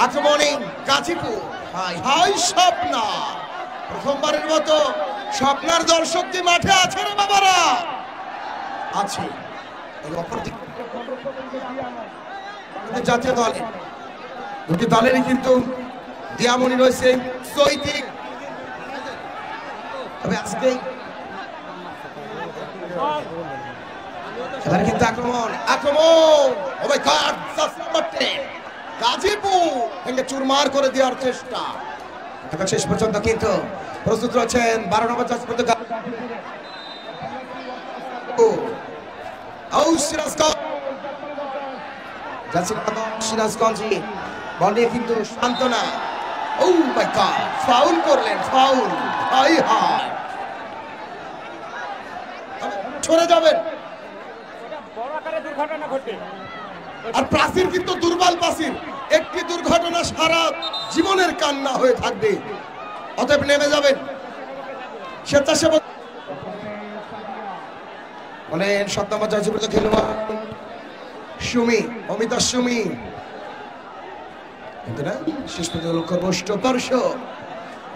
আক্রমণে Gazipur. High high Swapna, প্রথমবারের মতো স্বপ্নার দর্শক কি মাঠে আছে রে বাবারা? আছে। জাতীয় দলে দুটি দলেরই কিন্তু দিয়ামণি রয়েছে, চৈতিক। তবে আজকে এবারে কিন্তু আক্রমণ আক্রমণ, ও মাই গড, গাজীপুর ভেঙে চুরমার করে দেওয়ার চেষ্টা। শেষ পর্যন্ত কিন্তু প্রস্তুত রয়েছেন 12 নম্বর সিরাজগঞ্জ। বল নিয়ে কিন্তু সান্ত্বনা। ও মাই গড, ফাউল করলেন, ফাউল। হাই হাই, সরে যাবেন। আর প্রাচীর কিন্তু দুর্বল প্রাচীর, একটি দুর্ঘটনা সারা জীবনের কান্না হয়ে থাকবে। অতএব নেমে যাবেন। স্বেচ্ছাসেবক বলেন 7 নম্বর জার্সি খেলোয়াড় সুমি, অমিতা সুমি। শেষ পর্যন্ত লক্ষ্য বষ্ট দর্শক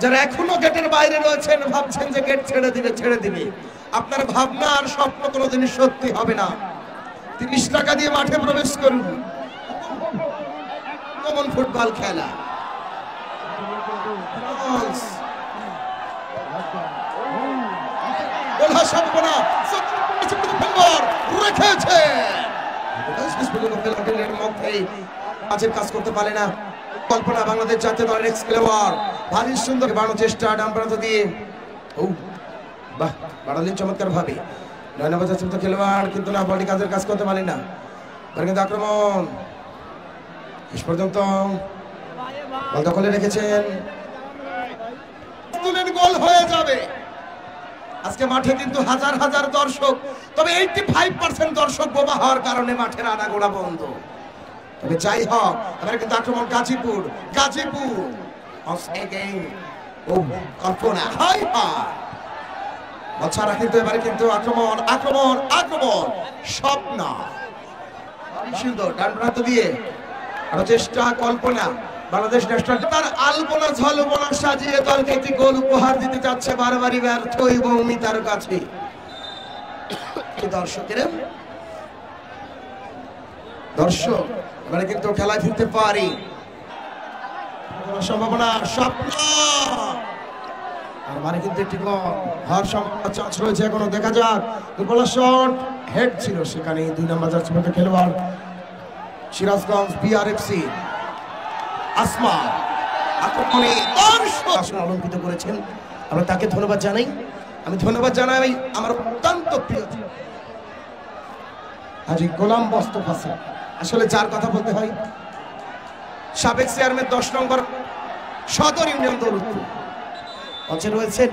যারা এখনো গেটের বাইরে রয়েছেন, ভাবছেন যে গেট ছেড়ে দিবে। আপনার ভাবনা আর স্বপ্ন কোনোদিনই সত্যি হবে না। 30 টাকা দিয়ে মাঠে প্রবেশ করুন। কেমন ফুটবল খেলা, কাজ করতে পারে না। কল্পনা বাংলাদেশ জাতীয় দলের এক্স খেলোয়াড়, ভারী সুন্দর বাড়ানোর চেষ্টা ডান প্রান্ত দিয়ে। ও বাহ, বাড়ালেন চমৎকার ভাবে। 9 নম্বর জাতীয় খেলোয়াড়, কিন্তু না, বলটি কাজের কাজ করতে পারেন না। কিন্তু আক্রমণ শেষ পর্যন্ত বল দখলে রেখেছেন, গোল হয়ে যাবে। আজকে মাঠে কিন্তু হাজার হাজার দর্শক, তবে 85% দর্শক বোমা হওয়ার কারণে মাঠের আনাগোনা বন্ধ। তবে যাই হোক, এবারে কিন্তু আক্রমণ গাজীপুর। ও কল্পনা, হাই হাই, বাচ্চারা কিন্তু এবারে কিন্তু আক্রমণ স্বপ্না সুন্দর ডান প্রান্ত দিয়ে আরো চেষ্টা। কল্পনা বাংলাদেশ ন্যাশনাল তার আলপনা ঝলপনা সাজিয়ে দলকে একটি গোল উপহার দিতে যাচ্ছে, বারবারই ব্যর্থ এবং মিতার কাছে। দর্শক এবারে কিন্তু খেলায় ফিরতে পারি, সম্ভাবনা। স্বপ্ন আর মানে কিন্তু একটি হওয়ার সম্ভাবনা চান্স রয়েছে এখনো, দেখা যাক। দুর্বল শট, হেড ছিল সেখানে 2 নম্বর জার্সি খেলোয়াড় সিরাজগঞ্জ বিআরএফসি আসমা। আক্রমণে অলঙ্কিত করেছেন, আমরা তাকে ধন্যবাদ জানাই। আমি ধন্যবাদ জানাই আমার অত্যন্ত প্রিয় হাজী গোলাম মোস্তফা স্যার। আসলে যার কথা বলতে হয়, সাবেক চেয়ারম্যান 10 নম্বর সদর ইউনিয়ন দৌলতপুর রয়েছেন।